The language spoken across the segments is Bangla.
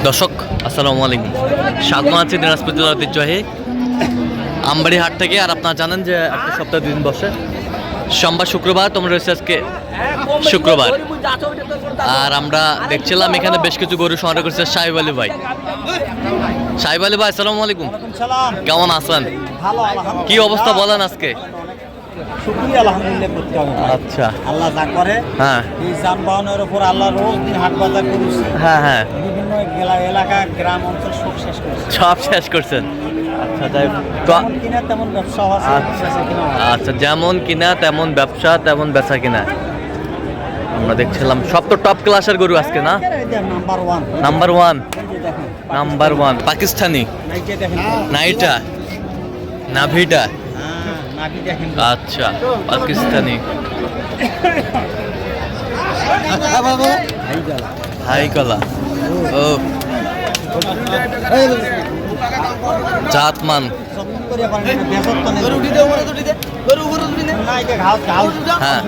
দর্শক আসসালামু আলাইকুম, স্বাগত আছি দিনাজপুর জেলার ঐতিহ্যবাহী আমবাড়ি হাট থেকে। আর আপনারা জানেন যে একটা সপ্তাহে দিন বসে, সোমবার শুক্রবার। তোমরা রয়েছে আজকে শুক্রবার। আর আমরা দেখছিলাম এখানে বেশ কিছু গরু সংগ্রহ করছে সাহেব আলী ভাই। সাহেব আলী ভাই আসসালামু আলাইকুম, কেমন আছেন? কি অবস্থা বলেন আজকে? শুকরিয়া আলহামদুলিল্লাহ করতে হবে। আচ্ছা, আল্লাহ যা করে, হ্যাঁ, এই যানবাহনের উপর আল্লাহ রোজ দিন হাট বাজার করেছে। হ্যাঁ, বিভিন্ন এলাকা গ্রাম অঞ্চল সব শেষ করছে, সব শেষ করছেন। আচ্ছা, তাই যেমন কিনা তেমন ব্যবসা হচ্ছে। আচ্ছা, যেমন কিনা তেমন ব্যবসা, তেমন বেচা কিনা। আমরা দেখছিলাম সব তো টপ ক্লাসের গরু আজকে, না? নাম্বার ওয়ান পাকিস্তানি নাইটা নাভিটা। আচ্ছা, পাকিস্তানি হাই কলা। ও জাতমান। হ্যাঁ,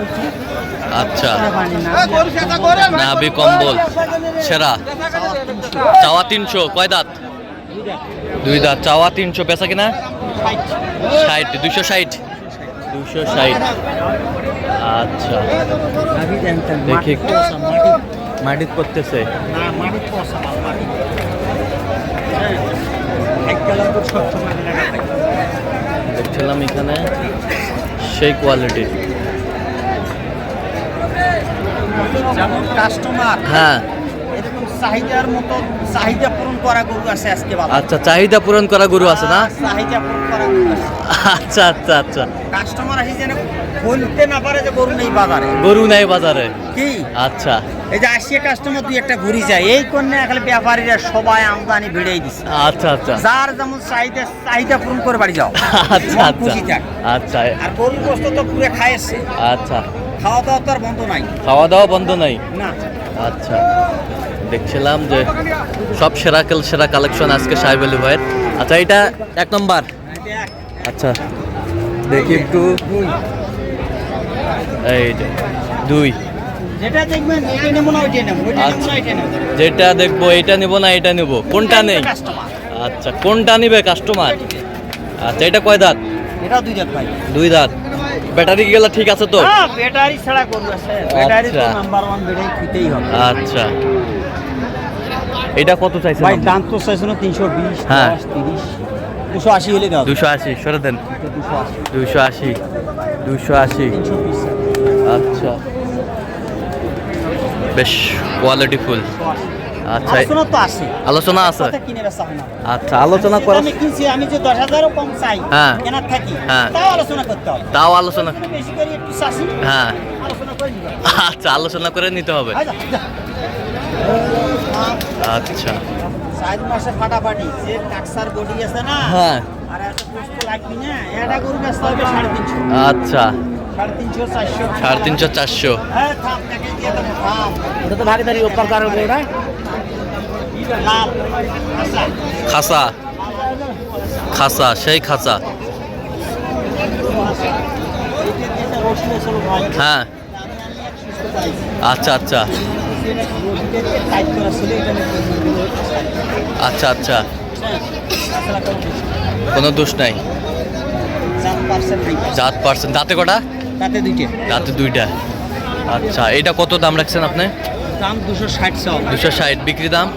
আচ্ছা, নাভি কম্বল সেরা। চাওয়া 300, কয় দাঁত? 2 দাঁত। চাওয়া 300, পেশা কিনা 60, 260। আচ্ছা, দেখি মাটিত করতেছে। দেখছিলাম এখানে সেই কোয়ালিটি। যেমন কাস্টমার, হ্যাঁ, এরকম চাহিদার মতো চাহিদা পূরণ করা গরু আছে আজকে বাজারে। আচ্ছা, চাহিদা পূরণ করা গরু আছে, না? চাহিদা পূরণ করা গরু আছে। আচ্ছা আচ্ছা আচ্ছা, কাস্টমার আসি যেন বলতে না পারে যে গরু নেই বাজারে। গরু নাই বাজারে কি? আচ্ছা, এই যে আসিয়া কাস্টমার দুই একটা ঘুরি যায়, এই কন্যা এখন ব্যাপারীরা সবাই আমদানি ভিড়েই দিচ্ছে। আচ্ছা আচ্ছা, যার যেমন চাহিদা পূরণ করে বাড়ি যাও। আচ্ছা আচ্ছা খুশি থাক। আচ্ছা আর গরুর গোস্ত তো পুরো খাইছে, আচ্ছা, খাওয়া দাওয়া তো আর বন্ধ নাই। খাওয়া দাওয়া বন্ধ নাই। না, আচ্ছা, দেখছিলাম যে সব সেরা কালেকশন আজকে সাহেব আলী ভাইয়ের। আচ্ছা, এটা 1 নম্বর। আচ্ছা, দেখি একটু। এই যে 2। যেটা দেখবেন এটা নেব না ওইটা নেব, ওইটা নেব না এটা নেব। যেটা দেখবো এইটা নিব না এটা নিব, কোনটা নেই? আচ্ছা, কোনটা নিবে কাস্টমার? আচ্ছা, এটা কয় দাঁত? এটাও 2 দাঁত ভাই। 2 দাঁত। ব্যাটারি গেলা ঠিক আছে তো? হ্যাঁ, ব্যাটারি ছাড়া গরু আছে। ব্যাটারি তো আচ্ছা। নাম্বার 1 ব্যাটারি খেতেই হবে। আচ্ছা, এটা কত চাইছেন ভাই আপনি? দাম তো চাইছো না 320, হ্যাঁ। 10, 30, 280 হলে দাও। 280 সরে দেন। 280, 280। 320। আচ্ছা, বেশ কোয়ালিটি ফুল। আচ্ছা, আলোচনা তো আছে, আলোচনা আছে। কথা কিনে বেচা হয় না। আচ্ছা, আলোচনা করা। আমি কিনছি, আমি যে 10,000ও কম চাই, হ্যাঁ। কেনার থাকি, হ্যাঁ। তাও আলোচনা করতে হবে। তাও আলোচনা। বেশি করে একটু চাষি, হ্যাঁ, আলোচনা করে নিবা। আচ্ছা, আলোচনা করে নিতে হবে। আচ্ছা, 4 মাসে ফাটাফাটি যে টাক্সার বডি আছে না, হ্যাঁ, আর এত কষ্ট লাগবি না। এটা গরু বেচতে হবে 350। আচ্ছা, 350, 400। 350, 400। হ্যাঁ, থাম, টাকা দিয়ে দেবো, থাম। ওটা তো ভাগিদারি ওপার কারণ ওটা লাভ। আচ্ছা, খাসা খাসা, সেই খাসা। এটা রসুন ছিল ভাই। হ্যাঁ, আচ্ছা আচ্ছা টাইট করা ছিল, এটা আচ্ছা আচ্ছা, কোনো দোষ নাই। 4% জাত পার্সেন্ট। দাঁতে কটা? তাতে 2টা। দাঁতে 2টা। আচ্ছা, এটা কত দাম রাখছেন আপনি? দাম 260 চাও। 260। বিক্রি দাম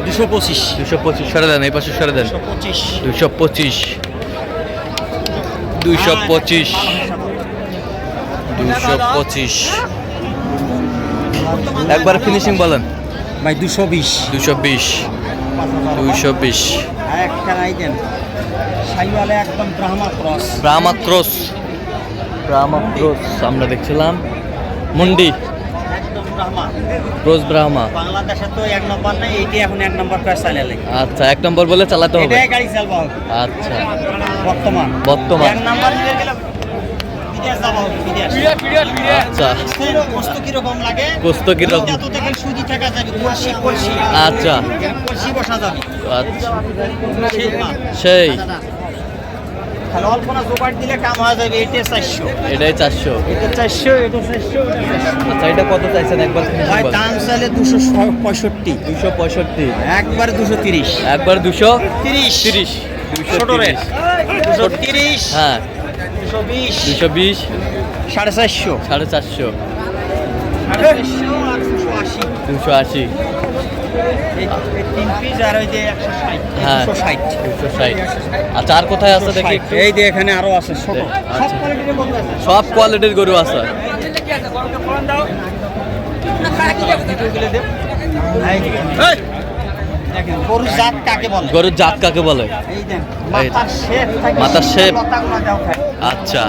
225। 225 সরে দেন, এই পাশে সরে দেন। 225। 225 225 225। একবার ফিনিশিং বলেন ভাই 220। 220 220। একটা রাই দেন, সাইওয়ালে একদম ব্রাহ্মা ক্রস। ব্রাহ্মা ক্রস আমরা দেখছিলাম। মুন্ডি একদম ব্রাহ্মা ক্রস ব্রাহ্মা। বাংলাদেশে তো 1 নম্বর নাই, এইটা এখন 1 নম্বর করে চালালে। আচ্ছা, 1 নম্বর বলে চালাতে হবে। এটাই গাড়ি চালাবো আচ্ছা, বর্তমান। 1 নম্বর নিয়ে গেলে বিদেশ যাবো, বিদেশ। আচ্ছা, গোস্ত কিরকম লাগে? গোস্ত কিরকম? এত দেখেন সুজি টাকা যাবে, কলসি। আচ্ছা কলসি বসা যাবে। আচ্ছা, সেই মাল। সেই তাহলে অল্প না জোগাড় দিলে কাম হয়ে যাবে। এটা 400, এটাই 400। এটা 400, এটা 400, এটা 400। আচ্ছা এটা কত চাইছেন একবার ভাই দাম চাইলে 265, 265, একবার 230, একবার 30, 230, ছোট রেট 230, হ্যাঁ 220, 220, 450, 450, 450 আর 280। 280, এই 3 পিস আর ওই যে 160, হ্যাঁ 260, 260। আচ্ছা আর কোথায় আছে দেখি একটু? এই যে এখানে আরো আছে ছোট, আচ্ছা। সব কোয়ালিটির গরু আছে। সব কোয়ালিটির গরু আছে। ভিডিওগুলো দেব। এই দেখেন গরুর জাত কাকে বলে। গরুর জাত কাকে বলে? এই দেন মাথার শেপ থাকে, মাথার shape। লতাগুলো দাও খায়। আচ্ছা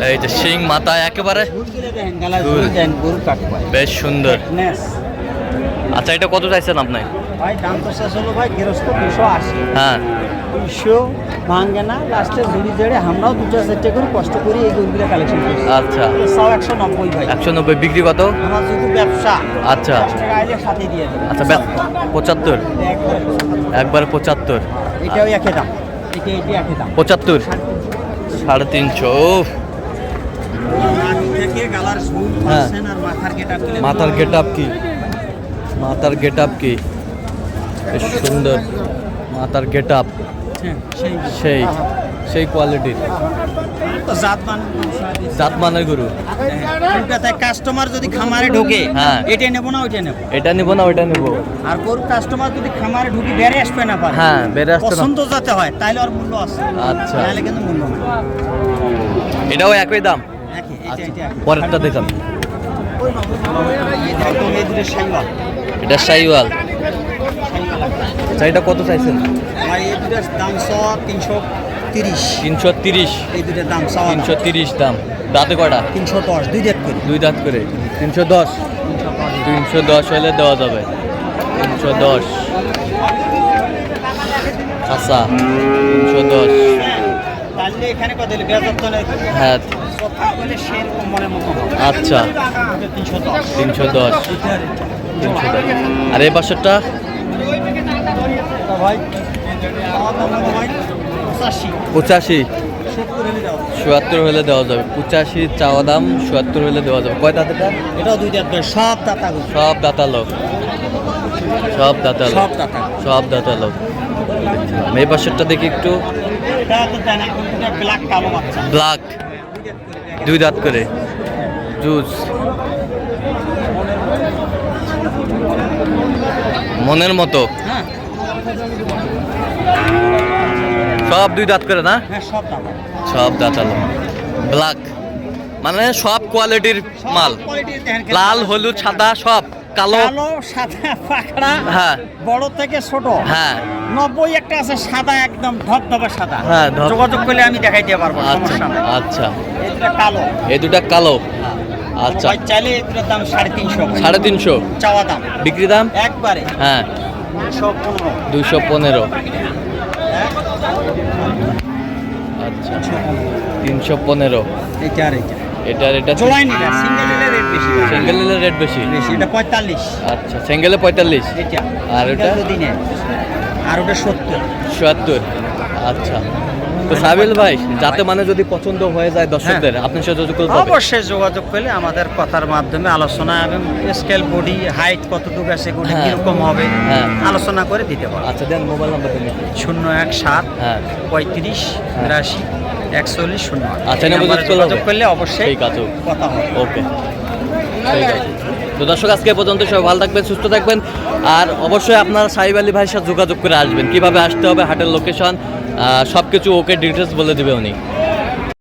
এই যে শিং মাথা একেবারে গরুগুলো দেখেন গালা গুল। ঝুল দেন গরু কাকে বলে। বেশ সুন্দর। নেস আচ্ছা এটা কত চাইছেন আপনি? ভাই দাম তো শেষ হলো ভাই, গৃহস্থ 280, হ্যাঁ 200 ভাঙে না, লাস্টে ঝুড়ি জেড়ে আমরাও 2-4টা করে কষ্ট করি এই গরুগুলো কালেকশন করছি। আচ্ছা 190 ভাই। 190 বিক্রি কত? আমার যেহেতু ব্যবসা, আচ্ছা 10 টাকা আইলে সাথে দিয়ে দেবো। আচ্ছা 75, একবার 75, এটাও একই দাম, এটা একই দাম। 75, 350। থেকে গালার ঝুল হ্যাঁ। পাচ্ছেন আর মাথার গেটআপ গুলো। মাথার গেট আপ কি? মাথার গেট আপ কি? বেশ সুন্দর মাথার গেট আপ, সেই সেই কোয়ালিটির তো জাতমান জাতমানের গরু। কলকাতায় কাস্টমার যদি খামারে ঢোকে, হ্যাঁ। এটা নেবো না ওইটা নেবো। এটা নিব না ওইটা নিব? আর গরু কাস্টমার যদি খামারে ঢুকে বেড়ে আসবে না পারে, হ্যাঁ বেড়ে আসতে না। পছন্দ যাতে হয় তাইলে আর মূল্য আছে, আচ্ছা তাহলে কিন্তু মূল্য নেই। এটাও একই দাম। একই, এটা আচ্ছা এটা একই। পরেরটা দেখান। এই দেখো এই দুটো শাইওয়াল, এটা শাইওয়াল। আচ্ছা এটা কত চাইছেন? ভাই এই দুটোর দাম 330, 330, এই দুটোর দাম 330 দাম। দাঁতে কয়টা? 310, দুই রেট করে। 2 দাঁত করে 310, 310 হলে দেওয়া যাবে। 310 আচ্ছা 310। তাহলে এখানে কত হলো? বেজতনের হ্যাঁ কথা বলে সেরকম মনের মতো হবে। আচ্ছা 310, 310, 310। আর এই পাশেরটা? ভাই আমার দাম হলো ভাই 85, 85, 70 হলে দাও। 77 হলে দেওয়া যাবে। 85 চাওয়া দাম, 77 হলে দেওয়া যাবে। কয় দাঁতেটা? এটাও দুই দাঁত করে, সব দাতা গরু, সব দাঁতালো, সব দাঁতালো, সব দাতা। সব দাঁতালো। এই পাশেরটা দেখি একটু। এটা তো দেন এখন দুটো ব্ল্যাক কালো বাচ্চা, ব্ল্যাক, 2 দাঁত করে জুস। মনের মতো হ্যাঁ সব 2 দাঁত করে না? হ্যাঁ সব দাতা, সব দাঁতালো ব্ল্যাক, মানে সব কোয়ালিটির মাল। কোয়ালিটির দেখেন, লাল হলুদ সাদা সব, কালো। কালো সাদা পাকড়া, হ্যাঁ বড় থেকে ছোট। হ্যাঁ 90 একটা আছে সাদা, একদম ধবধবে সাদা। হ্যাঁ, যোগাযোগ করলে আমি দেখাই দিয়ে পারবো, আচ্ছা সমস্যা নেই। আচ্ছা এই দুটো কালো, এই দুটা কালো। আচ্ছা ভাই চাইলে এই দুটোর দাম 350, 350 চাওয়া দাম বিক্রি দাম। একবারে হ্যাঁ 215। 215। আচ্ছা 315। এটা আর এটা এটার এটা জোড়াই নিলে সিঙ্গেল নিলে রেট বেশি, সিঙ্গেলের রেট বেশি। বেশি। এটা 45, আচ্ছা সিঙ্গেলে 45। এটা আর ওটা? যদি নেয়, আর ওটা 70। 77। আচ্ছা তো সাবিল ভাই, যাতে মানে যদি পছন্দ হয়ে যায় দর্শকদের, আপনার সাথে যোগাযোগ করতে হবে। অবশ্যই যোগাযোগ করলে আমাদের কথার মাধ্যমে আলোচনা এবং স্কেল বডি হাইট কতটুকু আছে, বডি হ্যাঁ। কিরকম হবে হ্যাঁ। আলোচনা করে দিতে পারবো। আচ্ছা দেন মোবাইল নাম্বার দেন একটু। 017 হ্যাঁ 35 82 41 08। আচ্ছা, এই না নাম্বারে যোগাযোগ যোগাযোগ করলে অবশ্যই ঠিক আছে কথা হবে। ওকে ঠিক আছে। তো দর্শক আজকে এ পর্যন্ত, সবাই ভালো থাকবেন, সুস্থ থাকবেন। আর অবশ্যই আপনারা সাহিব আলী ভাইয়ের সাথে যোগাযোগ করে আসবেন। কিভাবে আসতে হবে, হাটের লোকেশন, সব কিছু ওকে ডিটেলস বলে দেবে উনি।